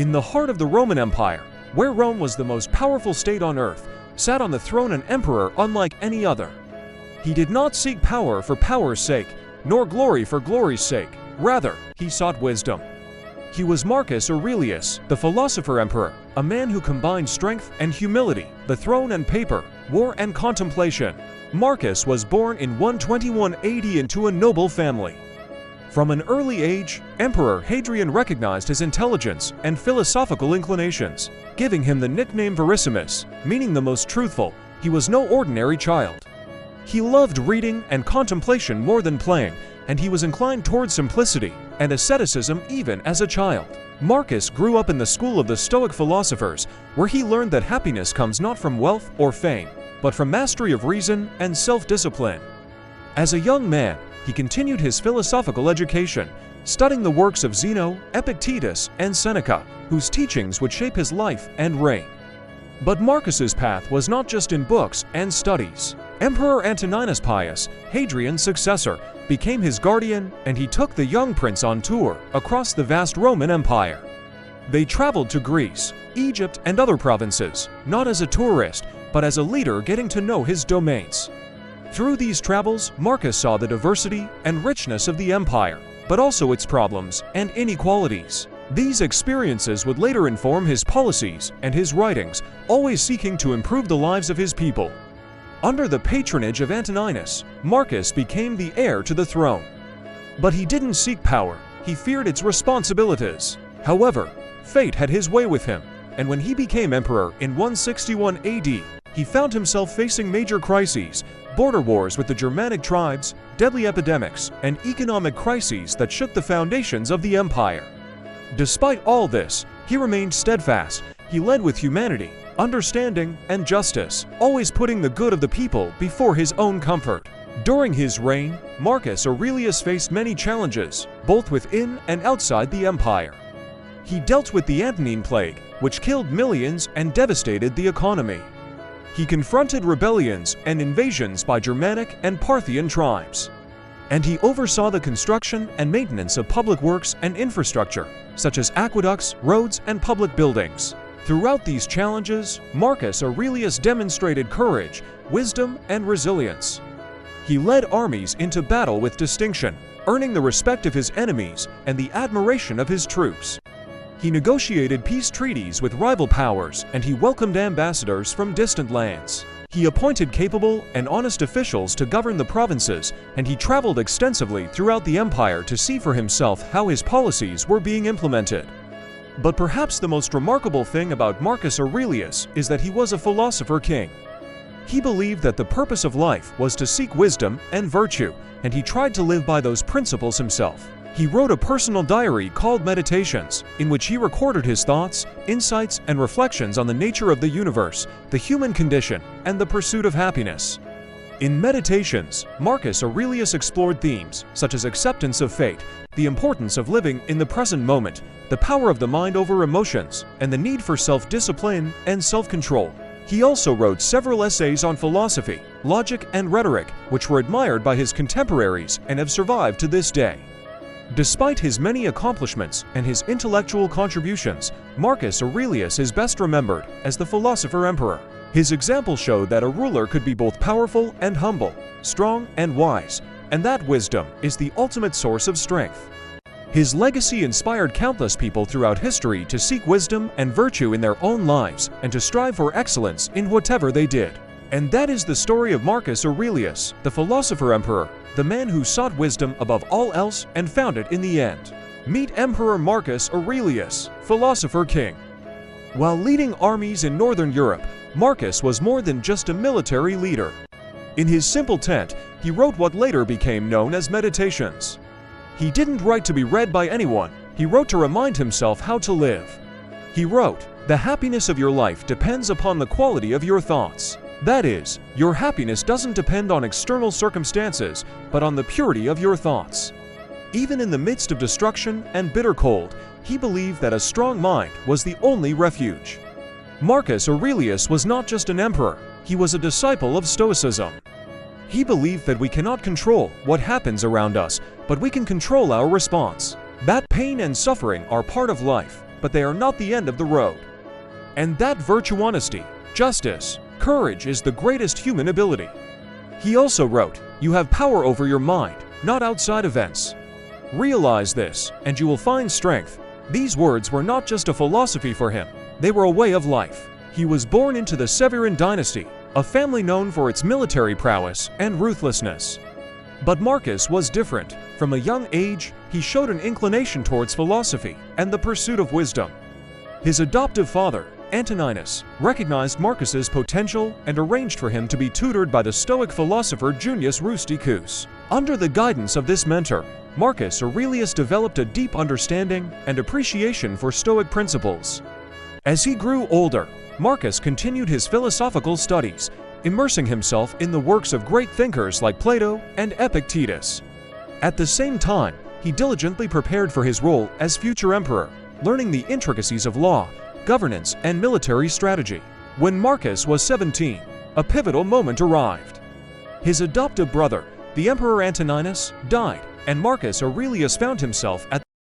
In the heart of the Roman Empire, where Rome was the most powerful state on earth, sat on the throne an emperor unlike any other. He did not seek power for power's sake, nor glory for glory's sake. Rather, he sought wisdom. He was Marcus Aurelius, the philosopher emperor, a man who combined strength and humility, the throne and paper, war and contemplation. Marcus was born in 121 AD into a noble family. From an early age, Emperor Hadrian recognized his intelligence and philosophical inclinations, giving him the nickname Verissimus, meaning the most truthful. He was no ordinary child. He loved reading and contemplation more than playing, and he was inclined toward simplicity and asceticism even as a child. Marcus grew up in the school of the Stoic philosophers, where he learned that happiness comes not from wealth or fame, but from mastery of reason and self-discipline. As a young man, he continued his philosophical education, studying the works of Zeno, Epictetus, and Seneca, whose teachings would shape his life and reign. But Marcus's path was not just in books and studies. Emperor Antoninus Pius, Hadrian's successor, became his guardian, and he took the young prince on tour across the vast Roman Empire. They traveled to Greece, Egypt, and other provinces, not as a tourist, but as a leader getting to know his domains. Through these travels, Marcus saw the diversity and richness of the empire, but also its problems and inequalities. These experiences would later inform his policies and his writings, always seeking to improve the lives of his people. Under the patronage of Antoninus, Marcus became the heir to the throne. But he didn't seek power, he feared its responsibilities. However, fate had his way with him, and when he became emperor in 161 AD, he found himself facing major crises, border wars with the Germanic tribes, deadly epidemics, and economic crises that shook the foundations of the empire. Despite all this, he remained steadfast. He led with humanity, understanding, and justice, always putting the good of the people before his own comfort. During his reign, Marcus Aurelius faced many challenges, both within and outside the empire. He dealt with the Antonine Plague, which killed millions and devastated the economy. He confronted rebellions and invasions by Germanic and Parthian tribes. And he oversaw the construction and maintenance of public works and infrastructure, such as aqueducts, roads, and public buildings. Throughout these challenges, Marcus Aurelius demonstrated courage, wisdom, and resilience. He led armies into battle with distinction, earning the respect of his enemies and the admiration of his troops. He negotiated peace treaties with rival powers, and he welcomed ambassadors from distant lands. He appointed capable and honest officials to govern the provinces, and he traveled extensively throughout the empire to see for himself how his policies were being implemented. But perhaps the most remarkable thing about Marcus Aurelius is that he was a philosopher king. He believed that the purpose of life was to seek wisdom and virtue, and he tried to live by those principles himself. He wrote a personal diary called Meditations, in which he recorded his thoughts, insights, and reflections on the nature of the universe, the human condition, and the pursuit of happiness. In Meditations, Marcus Aurelius explored themes such as acceptance of fate, the importance of living in the present moment, the power of the mind over emotions, and the need for self-discipline and self-control. He also wrote several essays on philosophy, logic, and rhetoric, which were admired by his contemporaries and have survived to this day. Despite his many accomplishments and his intellectual contributions, Marcus Aurelius is best remembered as the philosopher emperor. His example showed that a ruler could be both powerful and humble, strong and wise, and that wisdom is the ultimate source of strength. His legacy inspired countless people throughout history to seek wisdom and virtue in their own lives and to strive for excellence in whatever they did. And that is the story of Marcus Aurelius, the philosopher emperor, the man who sought wisdom above all else and found it in the end. Meet Emperor Marcus Aurelius, philosopher king. While leading armies in northern Europe, Marcus was more than just a military leader. In his simple tent, he wrote what later became known as Meditations. He didn't write to be read by anyone, he wrote to remind himself how to live. He wrote, "The happiness of your life depends upon the quality of your thoughts." That is, your happiness doesn't depend on external circumstances, but on the purity of your thoughts. Even in the midst of destruction and bitter cold, he believed that a strong mind was the only refuge. Marcus Aurelius was not just an emperor, he was a disciple of Stoicism. He believed that we cannot control what happens around us, but we can control our response. That pain and suffering are part of life, but they are not the end of the road. And that virtue, honesty, justice, courage is the greatest human ability. He also wrote, "You have power over your mind, not outside events. Realize this, and you will find strength." These words were not just a philosophy for him, they were a way of life. He was born into the Severan dynasty, a family known for its military prowess and ruthlessness. But Marcus was different. From a young age, he showed an inclination towards philosophy and the pursuit of wisdom. His adoptive father, Antoninus, recognized Marcus's potential and arranged for him to be tutored by the Stoic philosopher Junius Rusticus. Under the guidance of this mentor, Marcus Aurelius developed a deep understanding and appreciation for Stoic principles. As he grew older, Marcus continued his philosophical studies, immersing himself in the works of great thinkers like Plato and Epictetus. At the same time, he diligently prepared for his role as future emperor, learning the intricacies of law, governance, and military strategy. When Marcus was 17, a pivotal moment arrived. His adoptive brother, the Emperor Antoninus, died, and Marcus Aurelius found himself at